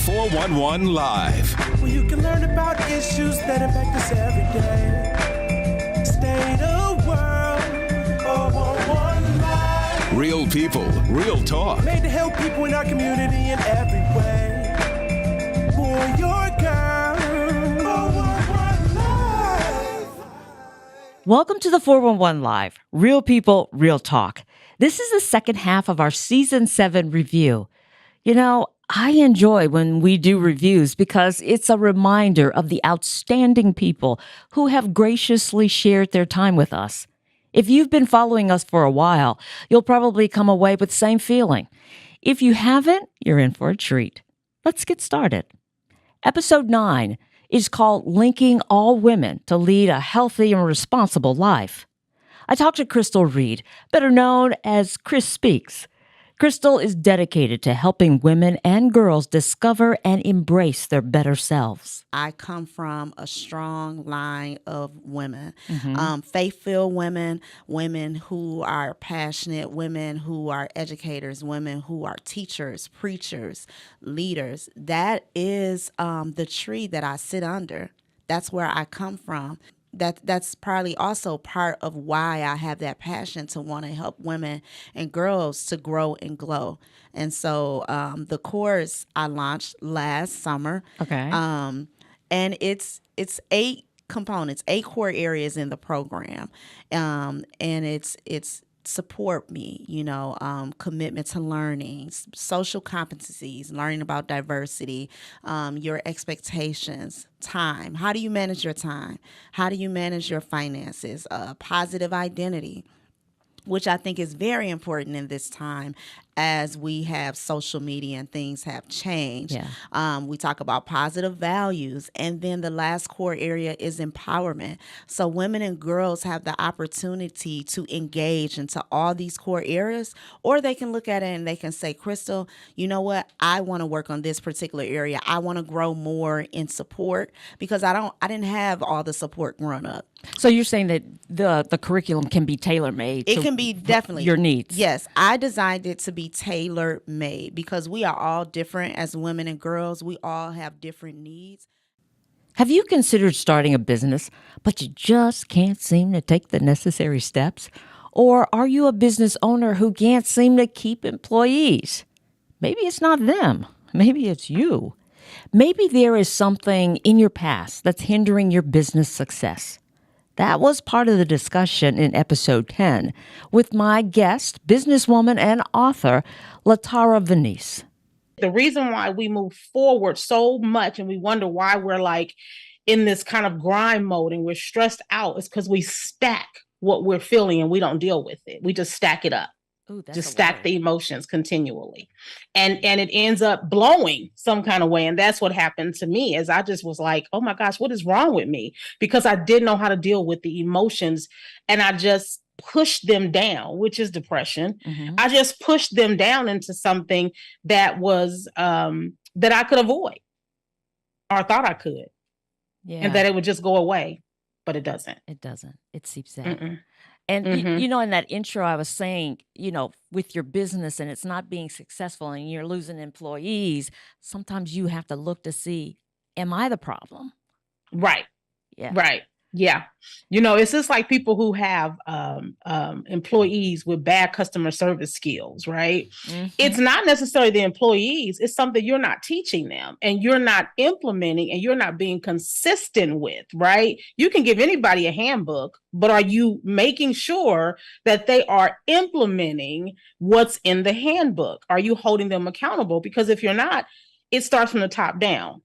411 Live. Where you can learn about issues that impact us every day. State of world, 411 Live. Real people, real talk. Made to help people in our community in every way. For your girl, 411 Live. Welcome to the 411 Live, Real People, Real Talk. This is the second half of our Season 7 review. You know, I enjoy when we do reviews because it's a reminder of the outstanding people who have graciously shared their time with us. If you've been following us for a while, you'll probably come away with the same feeling. If you haven't, you're in for a treat. Let's get started. Episode 9 is called Linking All Women to Lead a Healthy and Responsible Life. I talked to Crystal Reed, better known as Chris Speaks. Crystal is dedicated to helping women and girls discover and embrace their better selves. I come from a strong line of women, faith-filled women, women who are passionate, women who are educators, women who are teachers, preachers, leaders. That is the tree that I sit under. That's where I come from. That's probably also part of why I have that passion to want to help women and girls to grow and glow. And so the course I launched last summer. Okay. And it's 8 components, 8 core areas in the program. And it's support me, commitment to learning, social competencies, learning about diversity, your expectations, time. How do you manage your time? How do you manage your finances? Positive identity, which I think is very important in this time as we have social media and things have changed. Yeah. We talk about positive values. And then the last core area is empowerment. So women and girls have the opportunity to engage into all these core areas, or they can look at it and they can say, Crystal, you know what? I want to work on this particular area. I want to grow more in support because I didn't have all the support growing up. So you're saying that the curriculum can be tailor-made? It can be definitely. Your needs. Yes. I designed it to be tailor-made because we are all different as women and girls. We all have different needs. Have you considered starting a business, but you just can't seem to take the necessary steps? Or are you a business owner who can't seem to keep employees? Maybe it's not them. Maybe it's you. Maybe there is something in your past that's hindering your business success. That was part of the discussion in episode 10 with my guest, businesswoman and author, Latara Venice. The reason why we move forward so much and we wonder why we're like in this kind of grind mode and we're stressed out is because we stack what we're feeling and we don't deal with it. We just stack it up. Ooh, just stack the emotions continually. And it ends up blowing some kind of way. And that's what happened to me is I just was like, oh my gosh, what is wrong with me? Because I didn't know how to deal with the emotions and I just pushed them down, which is depression. Mm-hmm. I just pushed them down into something that was, that I could avoid or thought I could. Yeah. And that it would just go away, but it doesn't. It doesn't. It seeps out. Mm-mm. And, in that intro, I was saying, with your business and it's not being successful and you're losing employees, sometimes you have to look to see, am I the problem? Right. Yeah. Right. Yeah. It's just like people who have employees with bad customer service skills, right? Mm-hmm. It's not necessarily the employees. It's something you're not teaching them and you're not implementing and you're not being consistent with, right? You can give anybody a handbook, but are you making sure that they are implementing what's in the handbook? Are you holding them accountable? Because if you're not, it starts from the top down.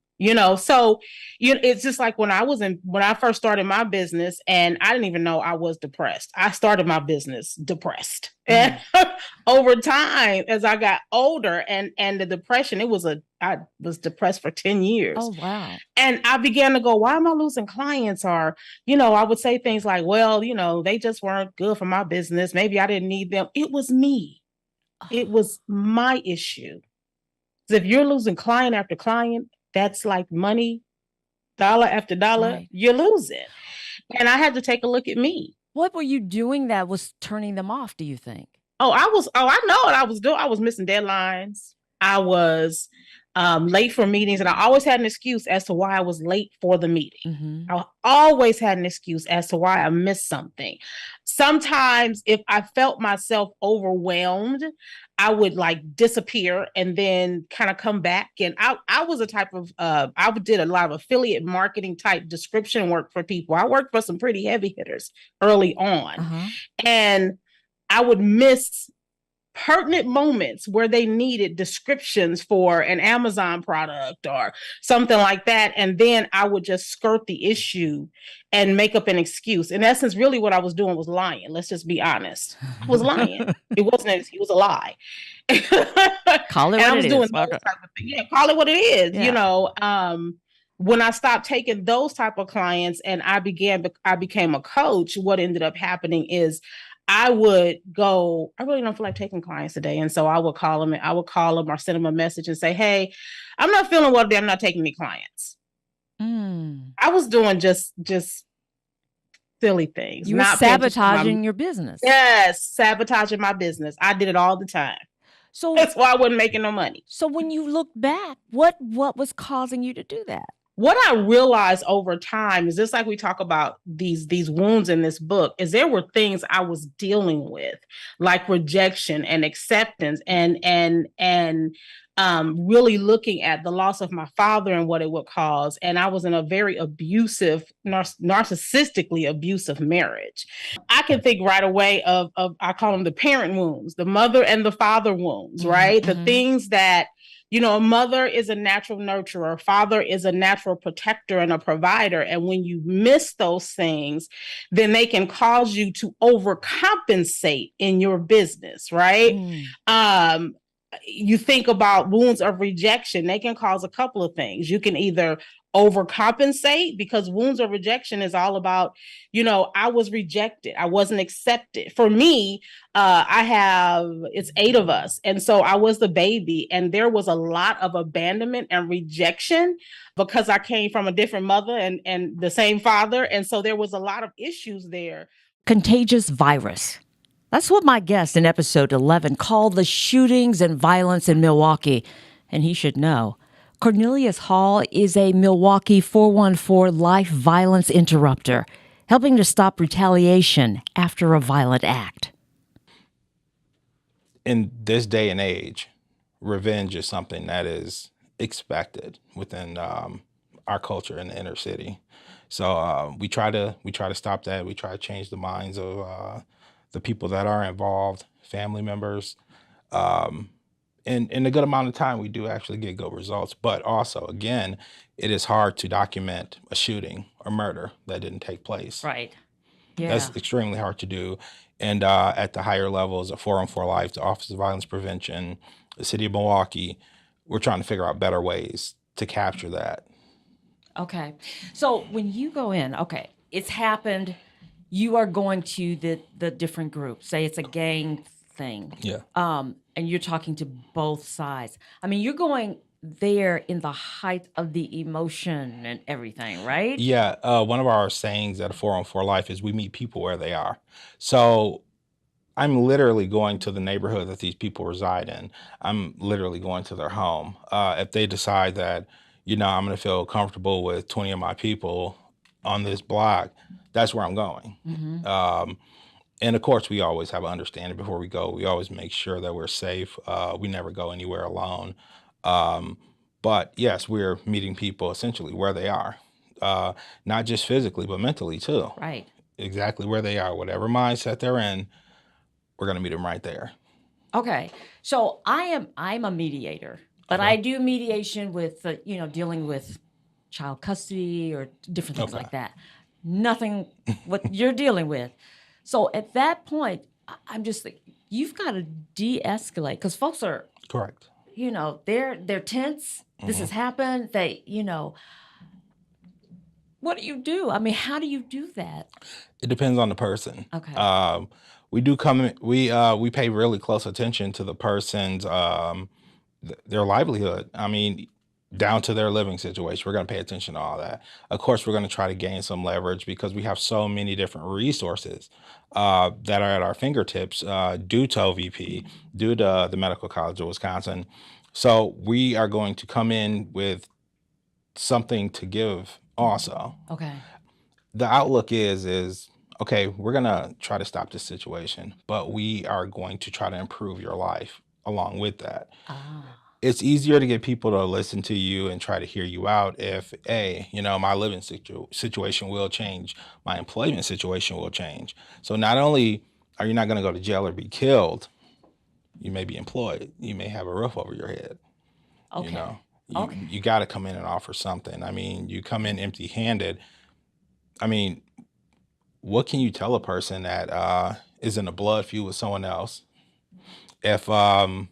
So it's just like when I first started my business and I didn't even know I was depressed. I started my business depressed. Mm. And over time, as I got older and the depression, I was depressed for 10 years. Oh, wow. And I began to go, why am I losing clients? Or, I would say things like, well, they just weren't good for my business. Maybe I didn't need them. It was me. Oh. It was my issue. So if you're losing client after client, that's like money, dollar after dollar, right. You lose it. And I had to take a look at me. What were you doing that was turning them off, do you think? I know what I was doing. I was missing deadlines. I was late for meetings. And I always had an excuse as to why I was late for the meeting. Mm-hmm. I always had an excuse as to why I missed something. Sometimes if I felt myself overwhelmed, I would like disappear and then kind of come back. And I was a type of, I did a lot of affiliate marketing type description work for people. I worked for some pretty heavy hitters early on. Uh-huh. And I would miss pertinent moments where they needed descriptions for an Amazon product or something like that. And then I would just skirt the issue and make up an excuse. In essence, really what I was doing was lying. Let's just be honest. I was lying. It was a lie. Call it what it is. Yeah, call it what it is. Yeah. You know, when I stopped taking those type of clients and I became a coach, what ended up happening is I would go, I really don't feel like taking clients today. And so I would call them or send them a message and say, hey, I'm not feeling well today. I'm not taking any clients. I was doing just silly things. You were sabotaging your business. Yes, sabotaging my business. I did it all the time. So that's why I wasn't making no money. So when you look back, what was causing you to do that? What I realized over time is just like we talk about these wounds in this book, is there were things I was dealing with, like rejection and acceptance and really looking at the loss of my father and what it would cause. And I was in a very abusive, narcissistically abusive marriage. I can think right away of I call them the parent wounds, the mother and the father wounds, right? Mm-hmm. The things that, you know, a mother is a natural nurturer, a father is a natural protector and a provider. And when you miss those things, then they can cause you to overcompensate in your business, right? You think about wounds of rejection, they can cause a couple of things. You can either overcompensate, because wounds of rejection is all about, you know, I was rejected. I wasn't accepted. For me, it's 8 of us. And so I was the baby, and there was a lot of abandonment and rejection because I came from a different mother and the same father. And so there was a lot of issues there. Contagious virus. That's what my guest in episode 11 called the shootings and violence in Milwaukee. And he should know. Cornelius Hall is a Milwaukee 414 life violence interrupter, helping to stop retaliation after a violent act. In this day and age, revenge is something that is expected within our culture in the inner city. So we try to stop that. We try to change the minds of the people that are involved, family members. And in a good amount of time, we do actually get good results. But also, again, it is hard to document a shooting or murder that didn't take place. Right. Yeah. That's extremely hard to do. And at the higher levels of 414 Life, the Office of Violence Prevention, the City of Milwaukee, we're trying to figure out better ways to capture that. Okay. So when you go in, okay, it's happened, you are going to the different groups. Say it's a gang thing. Yeah. And you're talking to both sides. I mean, you're going there in the height of the emotion and everything, right? Yeah. One of our sayings at 414 Life is we meet people where they are. So I'm literally going to the neighborhood that these people reside in. I'm literally going to their home. If they decide that, you know, I'm going to feel comfortable with 20 of my people on this block, that's where I'm going. Mm-hmm. And of course, we always have an understanding before we go. We always make sure that we're safe. We never go anywhere alone. But yes, we're meeting people essentially where they are, not just physically, but mentally too. Right. Exactly where they are, whatever mindset they're in, we're going to meet them right there. Okay. So I'm a mediator, but I do mediation with, dealing with child custody or different things like that. Nothing what you're dealing with. So at that point, I'm just like, you've got to de-escalate because folks are correct. You know, they're tense. Mm-hmm. This has happened. They, what do you do? I mean, how do you do that? It depends on the person. Okay. We do we pay really close attention to the person's their livelihood. I mean, down to their living situation. We're going to pay attention to all that. Of course, we're going to try to gain some leverage because we have so many different resources that are at our fingertips due to OVP, due to the Medical College of Wisconsin. So we are going to come in with something to give also. Okay. The outlook is okay, we're going to try to stop this situation, but we are going to try to improve your life along with that. Ah. It's easier to get people to listen to you and try to hear you out if, my living situation will change, my employment situation will change. So not only are you not going to go to jail or be killed, you may be employed, you may have a roof over your head. Okay. You know, Okay. you got to come in and offer something. I mean, you come in empty-handed. I mean, what can you tell a person that is in a blood feud with someone else if they're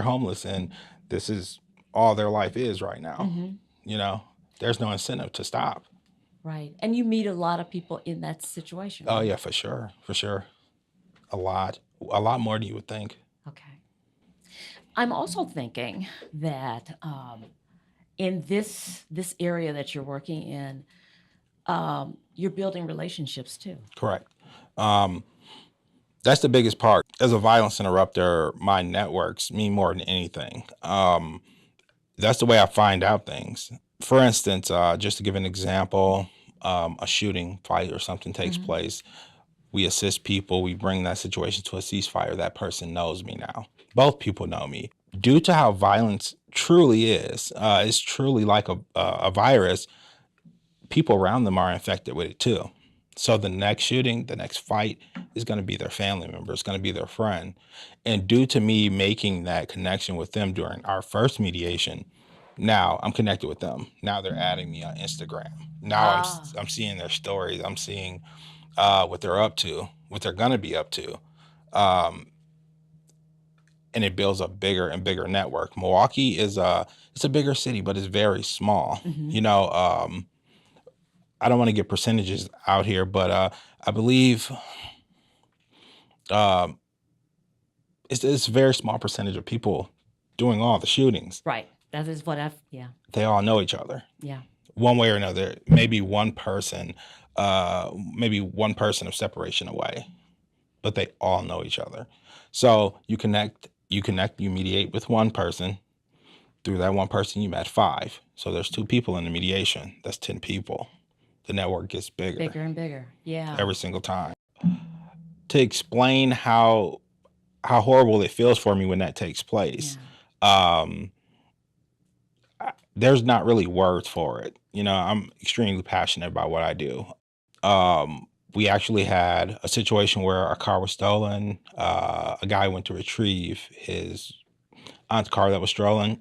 homeless and this is all their life is right now? Mhm. You know, there's no incentive to stop. Right. And you meet a lot of people in that situation, Oh right? yeah, for sure, for sure. A lot more than you would think. Okay. I'm also thinking that in this area that you're working in, you're building relationships too. Correct. That's the biggest part. As a violence interrupter, my networks mean more than anything. That's the way I find out things. For instance, just to give an example, a shooting fight or something takes place. We assist people. We bring that situation to a ceasefire. That person knows me now. Both people know me. Due to how violence truly is, it's truly like a virus. People around them are infected with it too. So the next shooting, the next fight is going to be their family member. It's going to be their friend. And due to me making that connection with them during our first mediation, now I'm connected with them. Now they're adding me on Instagram. Now I'm seeing their stories. I'm seeing what they're up to, what they're going to be up to. And it builds a bigger and bigger network. Milwaukee is it's a bigger city, but it's very small. You know, I don't want to get percentages out here, but I believe it's a very small percentage of people doing all the shootings. Right. That is what yeah. They all know each other. Yeah. One way or another. Maybe one person of separation away, but they all know each other. So you mediate with one person. Through that one person, you met 5. So there's 2 people in the mediation. That's 10 people. The network gets bigger and bigger. Yeah. every single time. To explain how horrible it feels for me when that takes place, there's not really words for it. You know, I'm extremely passionate about what I do. We actually had a situation where our car was stolen. A guy went to retrieve his aunt's car that was stolen.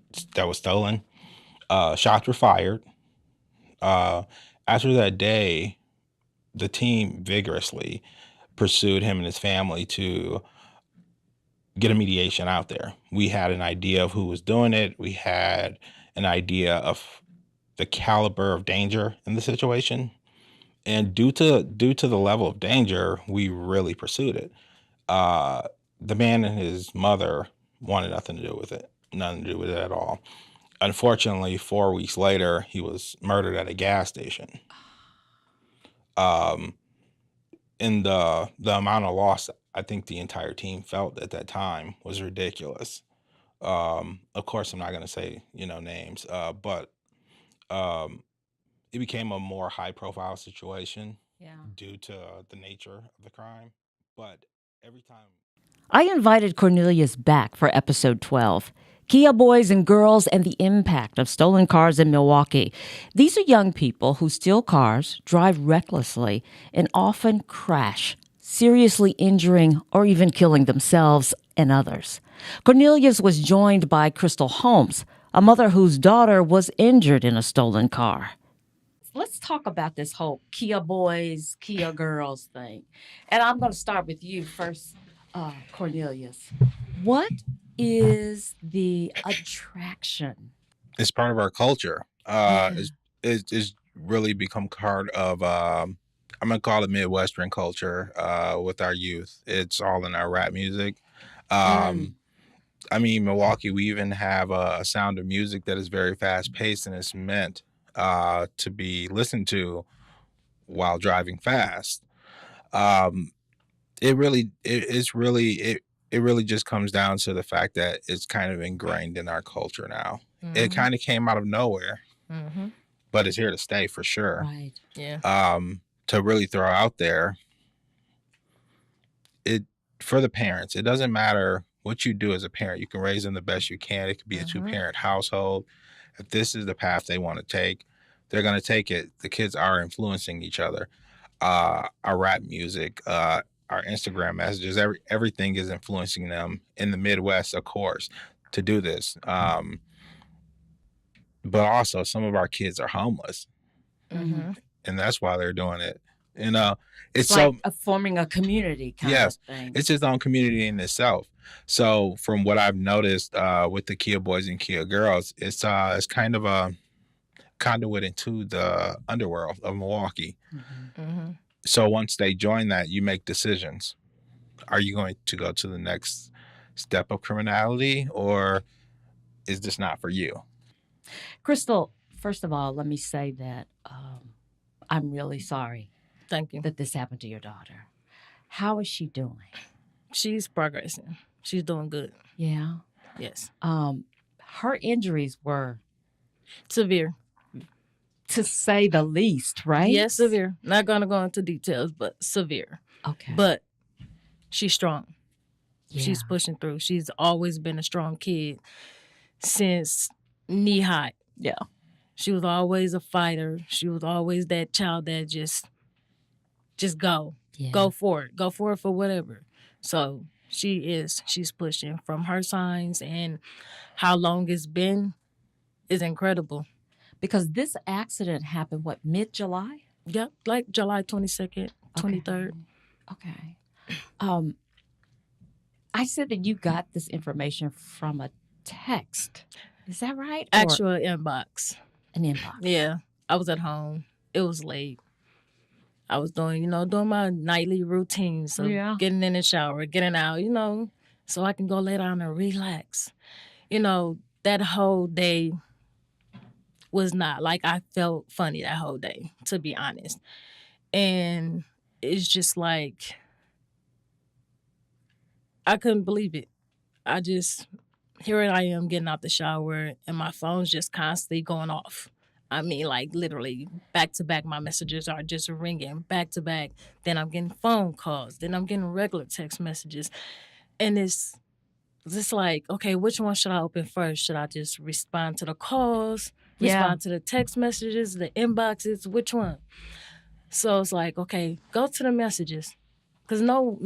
Shots were fired. After that day, the team vigorously pursued him and his family to get a mediation out there. We had an idea of who was doing it. We had an idea of the caliber of danger in the situation. And due to the level of danger, we really pursued it. The man and his mother wanted nothing to do with it at all. Unfortunately, 4 weeks later, he was murdered at a gas station. And the amount of loss I think the entire team felt at that time was ridiculous. Of course, I'm not going to say names, but it became a more high-profile situation due to the nature of the crime. But every time I invited Cornelius back for episode 12. Kia Boys and Girls and the Impact of Stolen Cars in Milwaukee. These are young people who steal cars, drive recklessly, and often crash, seriously injuring or even killing themselves and others. Cornelius was joined by Crystal Holmes, a mother whose daughter was injured in a stolen car. Let's talk about this whole Kia Boys, Kia Girls thing. And I'm going to start with you first, Cornelius. What is the attraction? it's part of our culture. It's really become part of I'm gonna call it Midwestern culture with our youth. It's all in our rap music. I mean, Milwaukee, we even have a sound of music that is very fast paced and it's meant to be listened to while driving fast. It's really it really just comes down to the fact that it's kind of ingrained in our culture now. It kind of came out of nowhere, but it's here to stay for sure. Right. Yeah. To really throw out there, it for the parents, it doesn't matter what you do as a parent. You can raise them the best you can. It could be a 2-parent household. If this is the path they want to take, they're going to take it. The kids are influencing each other. Our rap music, our Instagram messages, everything is influencing them in the Midwest, of course, to do this. But also, some of our kids are homeless, and that's why they're doing it. You know, it's like so forming a community kind yes, of thing. it's its own community in itself. So, from what I've noticed with the Kia boys and Kia girls, it's kind of a conduit into the underworld of Milwaukee. So once they join that, you make decisions. Are you going to go to the next step of criminality, or is this not for you? Crystal, first of all, let me say that I'm really sorry Thank you. that this happened to your daughter. How is she doing? She's progressing. She's doing good. Yeah. Yes. Her injuries were, Severe. to say the least, right? Yes, severe. Not going to go into details, but severe. Okay. But she's strong. Yeah. She's pushing through. She's always been a strong kid since knee high. Yeah. She was always a fighter. She was always that child that just go. Yeah. Go for it. Go for it for whatever. So she's pushing. From her signs and how long it's been is incredible. Because this accident happened, what, mid-July? Yep, like July 22nd, 23rd. Okay. I said that you got this information from a text. Is that right? Or Actual inbox. an inbox? Yeah, I was at home. It was late. I was doing my nightly routine. So Yeah. getting in the shower, getting out, so I can go lay down and relax. That whole day was not like, I felt funny that whole day, to be honest. And it's just like, I couldn't believe it. Here I am getting out the shower and my phone's just constantly going off. I mean, like literally back to back, my messages are just ringing back to back. Then I'm getting phone calls. Then I'm getting regular text messages. And it's just like, okay, which one should I open first? Should I just respond to the calls, respond to the text messages, the inboxes? Which one? So it's like, okay, go to the messages. Because no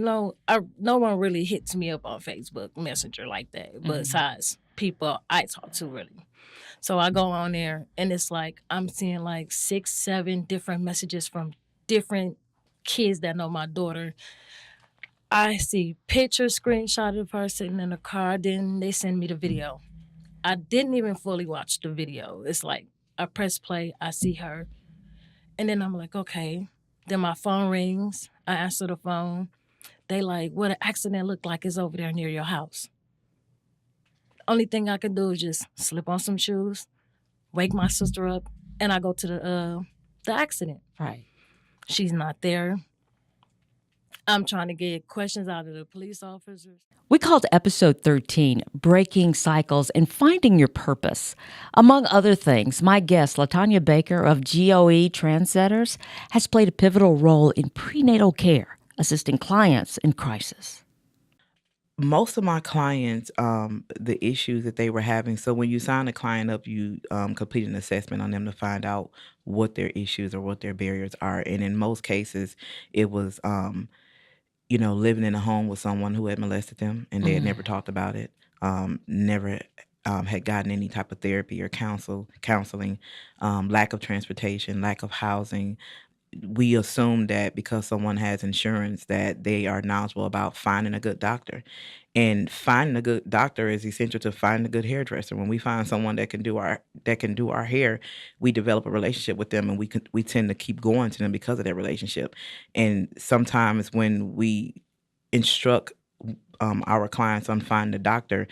one really hits me up on Facebook Messenger like that, besides people I talk to, really. So I go on there, and it's like I'm seeing like 6, 7 different messages from different kids that know my daughter. I see pictures, screenshot of her sitting in a car. Then they send me the video. I didn't even fully watch the video. It's like I press play, I see her, and then I'm like, okay. Then my phone rings. I answer the phone. They like, what an accident looked like is over there near your house. Only thing I can do is just slip on some shoes, wake my sister up, and I go to the accident. Right. She's not there. I'm trying to get questions out of the police officers. We called episode 13 Breaking Cycles and Finding Your Purpose. Among other things, my guest, LaTanya Baker of GOE Trendsetters, has played a pivotal role in prenatal care, assisting clients in crisis. Most of my clients, the issues that they were having, so when you sign a client up, you complete an assessment on them to find out what their issues or what their barriers are. And in most cases, it was living in a home with someone who had molested them and they had never talked about it, never had gotten any type of therapy or counseling, lack of transportation, lack of housing. We assume that because someone has insurance that they are knowledgeable about finding a good doctor. And finding a good doctor is essential to finding a good hairdresser. When we find someone that can do our hair, we develop a relationship with them, and we tend to keep going to them because of that relationship. And sometimes when we instruct our clients on finding a doctor,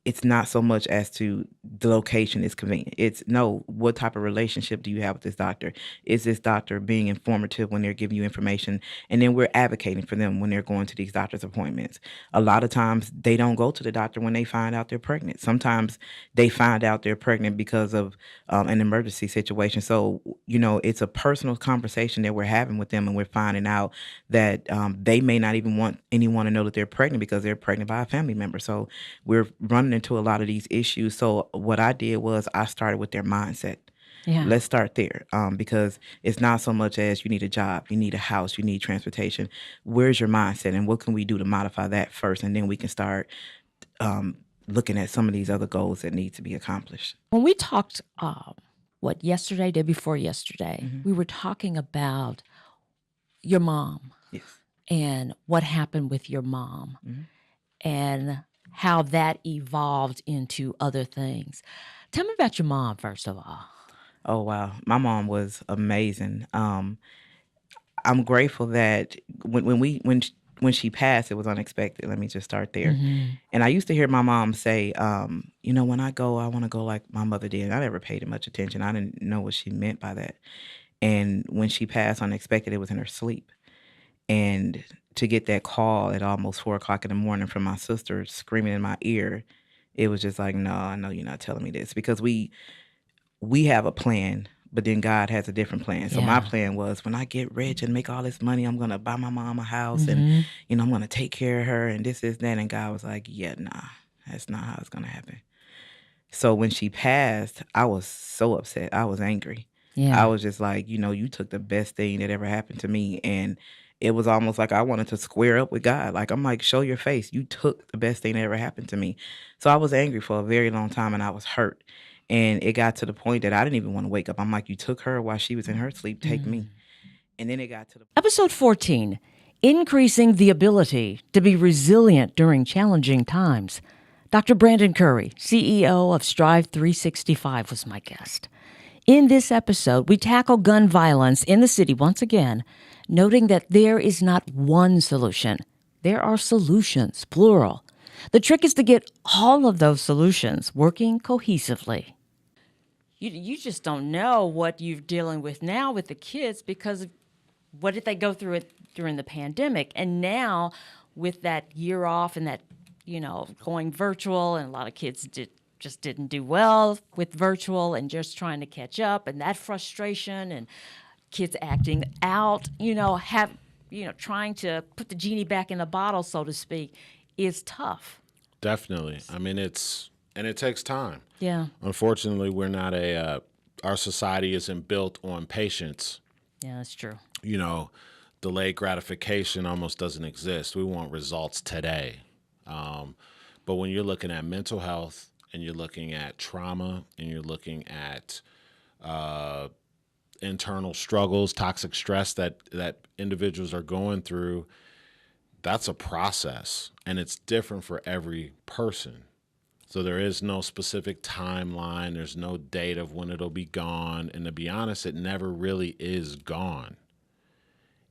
it's not so much as to the location is convenient. It's no, what type of relationship do you have with this doctor? Is this doctor being informative when they're giving you information? And then we're advocating for them when they're going to these doctor's appointments. A lot of times they don't go to the doctor when they find out they're pregnant. Sometimes they find out they're pregnant because of an emergency situation. So, it's a personal conversation that we're having with them, and we're finding out that they may not even want anyone to know that they're pregnant because they're pregnant by a family member. So we're running into a lot of these issues. So what I did was I started with their mindset. Yeah. Let's start there, because it's not so much as you need a job, you need a house, you need transportation. Where's your mindset, and what can we do to modify that first? And then we can start looking at some of these other goals that need to be accomplished. When we talked, yesterday, day before yesterday, we were talking about your mom. Yes. And what happened with your mom and how that evolved into other things. Tell me about your mom, first of all. Oh, wow. My mom was amazing. I'm grateful that when she passed, it was unexpected. Let me just start there. And I used to hear my mom say, when I go, I want to go like my mother did. I never paid much attention. I didn't know what she meant by that. And when she passed unexpected, it was in her sleep. And to get that call at almost 4:00 in the morning from my sister screaming in my ear, it was just like, no, I know you're not telling me this, because we have a plan, but then God has a different plan. So my plan was, when I get rich and make all this money, I'm going to buy my mom a house and, I'm going to take care of her and this is that. And God was like, yeah, nah, that's not how it's going to happen. So when she passed, I was so upset. I was angry. Yeah. I was just like, you took the best thing that ever happened to me. And it was almost like I wanted to square up with God. Like, I'm like, show your face. You took the best thing that ever happened to me. So I was angry for a very long time, and I was hurt. And it got to the point that I didn't even want to wake up. I'm like, you took her while she was in her sleep, take me. And then it got to the Episode 14, Increasing the Ability to be Resilient During Challenging Times. Dr. Brandon Curry, CEO of Strive 365, was my guest. In this episode, we tackle gun violence in the city once again, noting that there is not one solution. There are solutions, plural. The trick is to get all of those solutions working cohesively. You just don't know what you're dealing with now with the kids, because of what did they go through it during the pandemic? And now with that year off and that, going virtual, and a lot of kids just didn't do well with virtual and just trying to catch up, and that frustration and kids acting out, trying to put the genie back in the bottle, so to speak, is tough. Definitely. I mean, it takes time. Yeah. Unfortunately, we're not our society isn't built on patience. Yeah, that's true. Delayed gratification almost doesn't exist. We want results today. But when you're looking at mental health, and you're looking at trauma, and you're looking at internal struggles, toxic stress that individuals are going through, that's a process, and it's different for every person. So there is no specific timeline. There's no date of when it'll be gone. And to be honest, it never really is gone.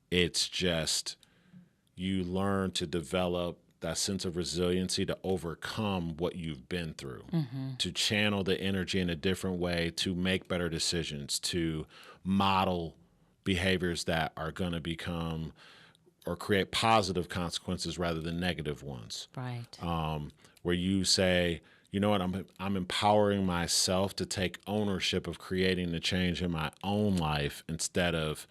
It's just you learn to develop that sense of resiliency to overcome what you've been through, to channel the energy in a different way, to make better decisions, to model behaviors that are going to become or create positive consequences rather than negative ones. Right. Where you say, you know what, I'm empowering myself to take ownership of creating the change in my own life, instead of,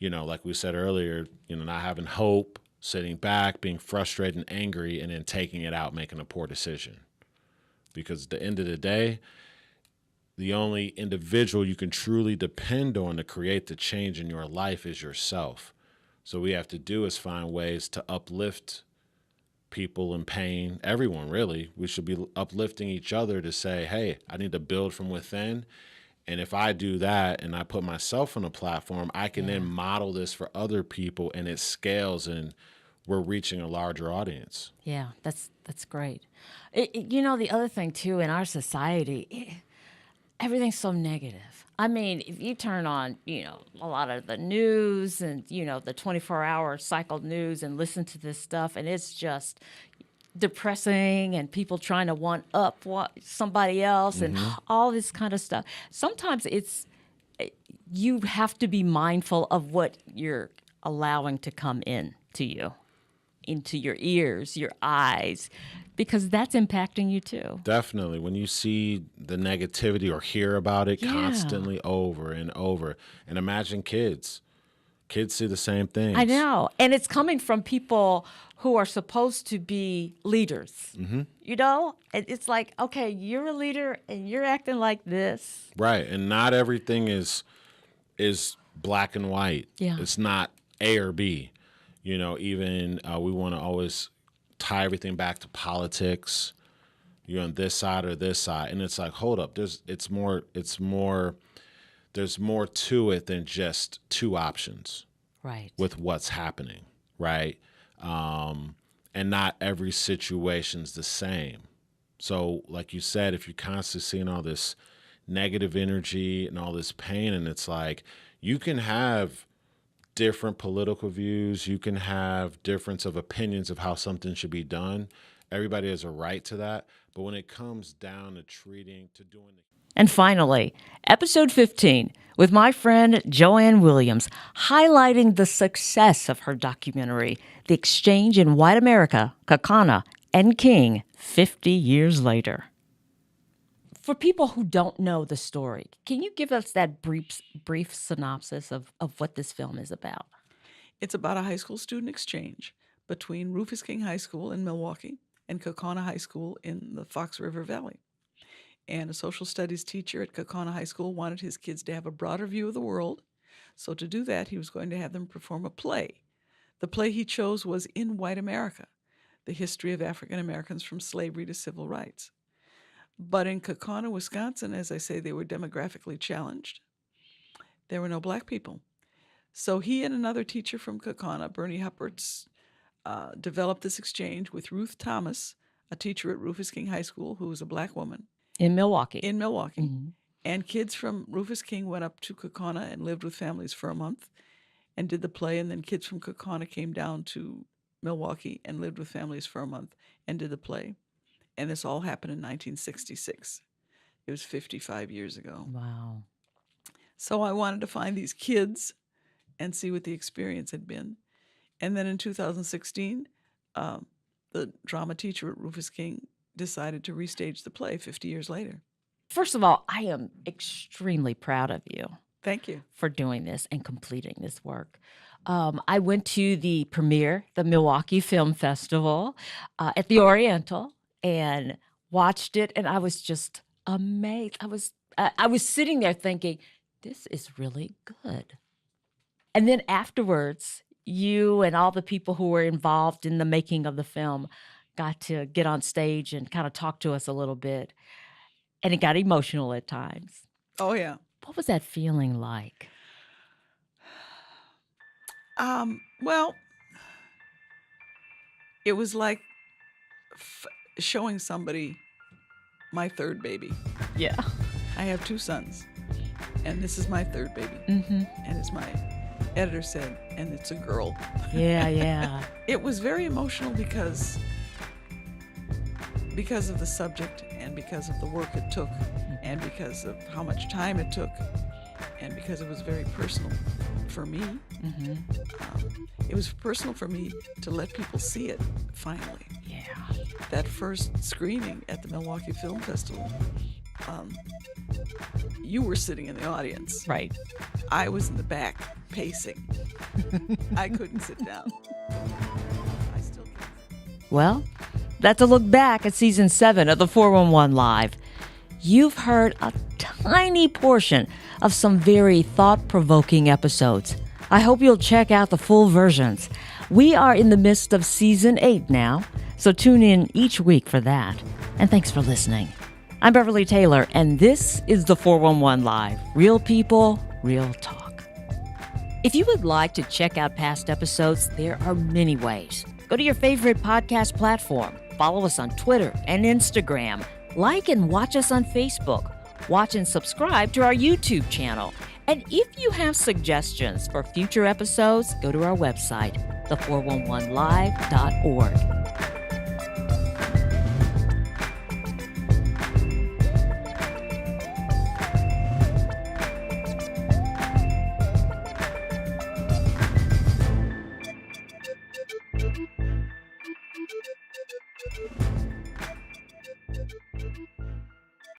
like we said earlier, not having hope, sitting back, being frustrated and angry, and then taking it out, making a poor decision. Because at the end of the day, the only individual you can truly depend on to create the change in your life is yourself. So what we have to do is find ways to uplift people in pain, everyone really. We should be uplifting each other to say, hey, I need to build from within. And if I do that and I put myself on a platform, I can then model this for other people, and it scales, and we're reaching a larger audience. Yeah, that's great. The other thing too, in our society, everything's so negative. I mean, if you turn on, a lot of the news and, the 24-hour cycled news and listen to this stuff, and it's just depressing and people trying to one up somebody else and all this kind of stuff. Sometimes you have to be mindful of what you're allowing to come in to you, into your ears, your eyes, because that's impacting you too. Definitely. When you see the negativity or hear about it constantly over and over, and imagine kids. Kids see the same things. I know. And it's coming from people who are supposed to be leaders. You know? It's like, okay, you're a leader and you're acting like this. Right. And not everything is black and white. Yeah. It's not A or B. You know, even we want to always tie everything back to politics. You're on this side or this side. And it's like, hold up, there's more to it than just two options. Right. With what's happening, right? And not every situation's the same. So, like you said, if you're constantly seeing all this negative energy and all this pain, and it's like, you can have different political views, you can have difference of opinions of how something should be done. Everybody has a right to that. But when it comes down to doing the... And finally, episode 15 with my friend Joanne Williams, highlighting the success of her documentary, The Exchange in White America, Kakana and King, 50 years later. For people who don't know the story, can you give us that brief synopsis of what this film is about? It's about a high school student exchange between Rufus King High School in Milwaukee and Kakana High School in the Fox River Valley. And a social studies teacher at Kakana High School wanted his kids to have a broader view of the world. So to do that, he was going to have them perform a play. The play he chose was In White America, the history of African Americans from slavery to civil rights. But in Kakana, Wisconsin, as I say, they were demographically challenged. There were no black people. So he and another teacher from Kakana, Bernie Huppertz, developed this exchange with Ruth Thomas, a teacher at Rufus King High School, who was a black woman. In Milwaukee. Mm-hmm. And kids from Rufus King went up to Kakana and lived with families for a month and did the play. And then kids from Kakana came down to Milwaukee and lived with families for a month and did the play. And this all happened in 1966. It was 55 years ago. Wow. So I wanted to find these kids and see what the experience had been. And then in 2016, the drama teacher at Rufus King decided to restage the play 50 years later. First of all, I am extremely proud of you. Thank you. For doing this and completing this work. I went to the premiere, the Milwaukee Film Festival at the Oriental, and watched it, and I was just amazed. I was sitting there thinking, this is really good. And then afterwards, you and all the people who were involved in the making of the film got to get on stage and kind of talk to us a little bit. And it got emotional at times. Oh, yeah. What was that feeling like? Well, it was like showing somebody my third baby. Yeah. I have two sons, and this is my third baby. And as my editor said, and it's a girl. Yeah. It was very emotional because of the subject and because of the work it took and because of how much time it took and because it was very personal for me. It was personal for me to let people see it finally. Yeah. That first screening at the Milwaukee Film Festival, you were sitting in the audience. Right. I was in the back pacing. I couldn't sit down. I still can't. Well, that's a look back at season 7 of the 411 Live. You've heard a tiny portion of some very thought-provoking episodes. I hope you'll check out the full versions. We are in the midst of season 8 now, so tune in each week for that. And thanks for listening. I'm Beverly Taylor, and this is the 411 Live. Real people, real talk. If you would like to check out past episodes, there are many ways. Go to your favorite podcast platform. Follow us on Twitter and Instagram. Like and watch us on Facebook. Watch and subscribe to our YouTube channel. And if you have suggestions for future episodes, go to our website, the411live.org.